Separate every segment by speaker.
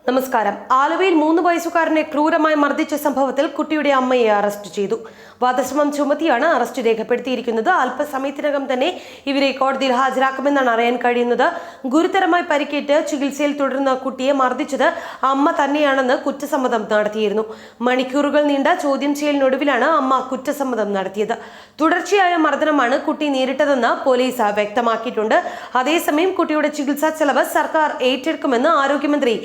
Speaker 1: നമസ്കാരം. ആലുവയിൽ 3 വയസ്സുകാരനെ ക്രൂരമായി മർദ്ദിച്ച സംഭവത്തിൽ കുട്ടിയുടെ അമ്മയെ അറസ്റ്റ് ചെയ്തു. വധശ്രമം ചുമത്തിയാണ് അറസ്റ്റ് രേഖപ്പെടുത്തിയിരിക്കുന്നത്. അല്പസമയത്തിനകം തന്നെ ഇവരെ കോടതിയിൽ ഹാജരാക്കുമെന്നാണ് അറിയാൻ കഴിയുന്നത്. ഗുരുതരമായി പരിക്കേറ്റ് ചികിത്സയിൽ തുടരുന്ന കുട്ടിയെ മർദ്ദിച്ചത് അമ്മ തന്നെയാണെന്ന് കുറ്റസമ്മതം നടത്തിയിരുന്നു. മണിക്കൂറുകൾ നീണ്ട ചോദ്യം ചെയ്യലിനൊടുവിലാണ് അമ്മ കുറ്റസമ്മതം നടത്തിയത്. തുടർച്ചയായ മർദ്ദനമാണ് കുട്ടി നേരിട്ടതെന്ന് പോലീസ് വ്യക്തമാക്കിയിട്ടുണ്ട്. അതേസമയം കുട്ടിയുടെ ചികിത്സാ ചെലവ് സർക്കാർ ഏറ്റെടുക്കുമെന്ന് ആരോഗ്യമന്ത്രി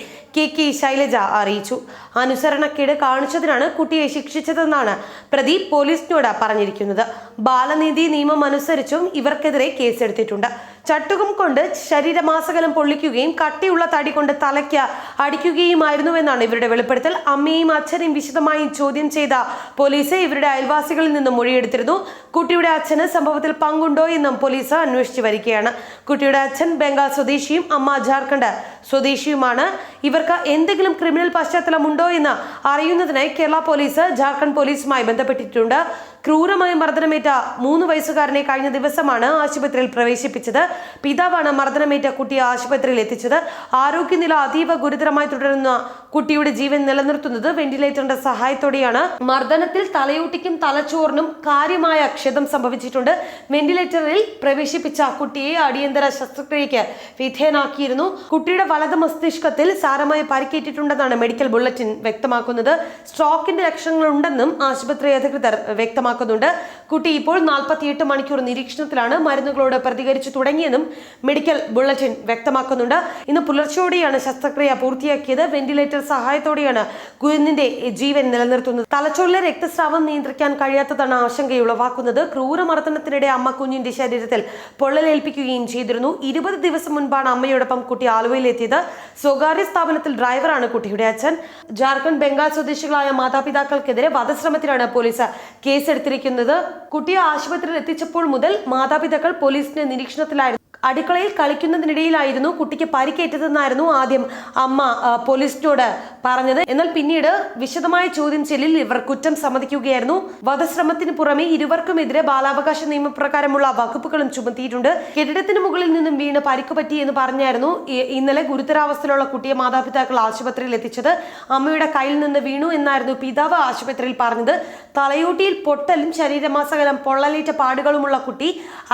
Speaker 1: കെ ശൈലജ അറിയിച്ചു. അനുസരണക്കേട് കാണിച്ചതിനാണ് കുട്ടിയെ ശിക്ഷിച്ചതെന്നാണ് പ്രതി പോലീസിനോട് പറഞ്ഞിരിക്കുന്നത്. ബാലനീതി നിയമം അനുസരിച്ചും ഇവർക്കെതിരെ കേസെടുത്തിട്ടുണ്ട്. ചട്ടുകം കൊണ്ട് ശരീരമാസകലം പൊള്ളിക്കുകയും കട്ടിയുള്ള തടി കൊണ്ട് തലയ്ക്ക് അടിക്കുകയുമായിരുന്നുവെന്നാണ് ഇവരുടെ വെളിപ്പെടുത്തൽ. അമ്മയും അച്ഛനെയും വിശദമായി ചോദ്യം ചെയ്ത പോലീസ് ഇവരുടെ അയൽവാസികളിൽ നിന്നും മൊഴിയെടുത്തിരുന്നു. കുട്ടിയുടെ അച്ഛന് സംഭവത്തിൽ പങ്കുണ്ടോ എന്നും പോലീസ് അന്വേഷിച്ചു വരികയാണ്. കുട്ടിയുടെ അച്ഛൻ ബംഗാൾ സ്വദേശിയും അമ്മ ജാർഖണ്ഡ് സ്വദേശിയുമാണ്. ഇവർക്ക് എന്തെങ്കിലും ക്രിമിനൽ പശ്ചാത്തലം ഉണ്ടോ എന്ന് അറിയുന്നതിനായി കേരള പോലീസ് ജാർഖണ്ഡ് പോലീസുമായി ബന്ധപ്പെട്ടിട്ടുണ്ട്. ക്രൂരമായ മർദ്ദനമേറ്റ 3 വയസ്സുകാരനെ കഴിഞ്ഞ ദിവസമാണ് ആശുപത്രിയിൽ പ്രവേശിപ്പിച്ചത്. പിതാവാണ് മർദ്ദനമേറ്റ കുട്ടിയെ ആശുപത്രിയിൽ എത്തിച്ചത്. ആരോഗ്യനില അതീവ ഗുരുതരമായി തുടരുന്ന കുട്ടിയുടെ ജീവൻ നിലനിർത്തുന്നത് വെന്റിലേറ്ററിന്റെ സഹായത്തോടെയാണ്. മർദ്ദനത്തിൽ തലയോട്ടിക്കും തലച്ചോറിനും കാര്യമായ ക്ഷതം സംഭവിച്ചിട്ടുണ്ട്. വെന്റിലേറ്ററിൽ പ്രവേശിപ്പിച്ച കുട്ടിയെ അടിയന്തര ശസ്ത്രക്രിയയ്ക്ക് വിധേയനാക്കിയിരുന്നു. കുട്ടിയുടെ വലത് മസ്തിഷ്കത്തിൽ സാരമായ പരിക്കേറ്റിട്ടുണ്ടെന്നാണ് മെഡിക്കൽ ബുള്ളറ്റിൻ വ്യക്തമാക്കുന്നത്. സ്ട്രോക്കിന്റെ ലക്ഷണങ്ങളുണ്ടെന്നും ആശുപത്രി അധികൃതർ വ്യക്തമാക്കുന്നുണ്ട്. കുട്ടി ഇപ്പോൾ 48 മണിക്കൂർ നിരീക്ഷണത്തിലാണ്. മരുന്നുകളോട് പ്രതികരിച്ചു തുടങ്ങിയെന്നും മെഡിക്കൽ ബുള്ളറ്റിൻ വ്യക്തമാക്കുന്നുണ്ട്. ഇന്ന് പുലർച്ചെയോടെയാണ് ശസ്ത്രക്രിയ പൂർത്തിയാക്കിയത്. വെന്റിലേറ്റർ സഹായത്തോടെയാണ് കുഞ്ഞിന്റെ ജീവൻ നിലനിർത്തുന്നത്. തലച്ചോറിലെ രക്തസ്രാവം നിയന്ത്രിക്കാൻ കഴിയാത്തതാണ് ആശങ്കയുളവാക്കുന്നത്. ക്രൂരമർദ്ദനത്തിനിടെ അമ്മ കുഞ്ഞിന്റെ ശരീരത്തിൽ പൊള്ളലേൽപ്പിക്കുകയും ചെയ്തിരുന്നു. 20 ദിവസം മുൻപാണ് അമ്മയോടൊപ്പം കുട്ടി ആലുവയിലെത്തിയത്. സ്വകാര്യ സ്ഥാപനത്തിൽ ഡ്രൈവറാണ് കുട്ടിയുടെ അച്ഛൻ. ജാർഖണ്ഡ് ബംഗാൾ സ്വദേശികളായ മാതാപിതാക്കൾക്കെതിരെ വധശ്രമത്തിനാണ് പോലീസ് കേസെടുത്തിരിക്കുന്നത്. കുട്ടിയെ ആശുപത്രിയിൽ എത്തിച്ചപ്പോൾ മുതൽ മാതാപിതാക്കൾ പോലീസിന്റെ നിരീക്ഷണത്തിലായിരുന്നു. അടുക്കളയിൽ കളിക്കുന്നതിനിടയിലായിരുന്നു കുട്ടിക്ക് പരിക്കേറ്റതെന്നായിരുന്നു ആദ്യം അമ്മ പോലീസിനോട് പറഞ്ഞത്. എന്നാൽ പിന്നീട് വിശദമായ ചോദ്യം ചെയ്യലിൽ ഇവർ കുറ്റം സമ്മതിക്കുകയായിരുന്നു. വധശ്രമത്തിന് പുറമെ ഇരുവർക്കുമെതിരെ ബാലാവകാശ നിയമപ്രകാരമുള്ള വകുപ്പുകളും ചുമത്തിയിട്ടുണ്ട്. കെട്ടിടത്തിന് മുകളിൽ നിന്നും വീണ് പരിക്ക് പറ്റി എന്ന് പറഞ്ഞായിരുന്നു ഇന്നലെ ഗുരുതരാവസ്ഥയിലുള്ള കുട്ടിയെ മാതാപിതാക്കൾ ആശുപത്രിയിൽ എത്തിച്ചത്. അമ്മയുടെ കയ്യിൽ നിന്ന് വീണു എന്നായിരുന്നു പിതാവ് ആശുപത്രിയിൽ പറഞ്ഞത്. തലയോട്ടിയിൽ പൊട്ടലും ശരീരമാസകലം പൊള്ളലേറ്റ പാടുകളുമുള്ള കുട്ടി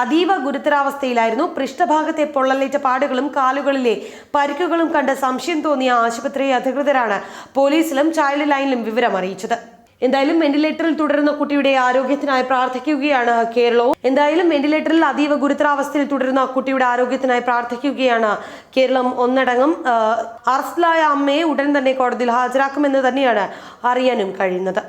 Speaker 1: അതീവ ഗുരുതരാവസ്ഥയിലായിരുന്നു. പൃഷ്ഠഭാഗത്തെ പൊള്ളലേറ്റ പാടുകളും കാലുകളിലെ പരിക്കുകളും കണ്ട് സംശയം തോന്നിയ ആശുപത്രി അധികൃതരാണ് പോലീസിലും ചൈൽഡ് ലൈനിലും വിവരം അറിയിച്ചത്. എന്തായാലും വെന്റിലേറ്ററിൽ തുടരുന്ന കുട്ടിയുടെ ആരോഗ്യത്തിനായി പ്രാർത്ഥിക്കുകയാണ് കേരളവും. എന്തായാലും വെന്റിലേറ്ററിൽ അതീവ ഗുരുതരാവസ്ഥയിൽ തുടരുന്ന കുട്ടിയുടെ ആരോഗ്യത്തിനായി പ്രാർത്ഥിക്കുകയാണ് കേരളം ഒന്നടങ്കം. അറസ്റ്റിലായ അമ്മയെ ഉടൻ തന്നെ കോടതിയിൽ ഹാജരാക്കുമെന്ന് തന്നെയാണ് അറിയാനും കഴിയുന്നത്.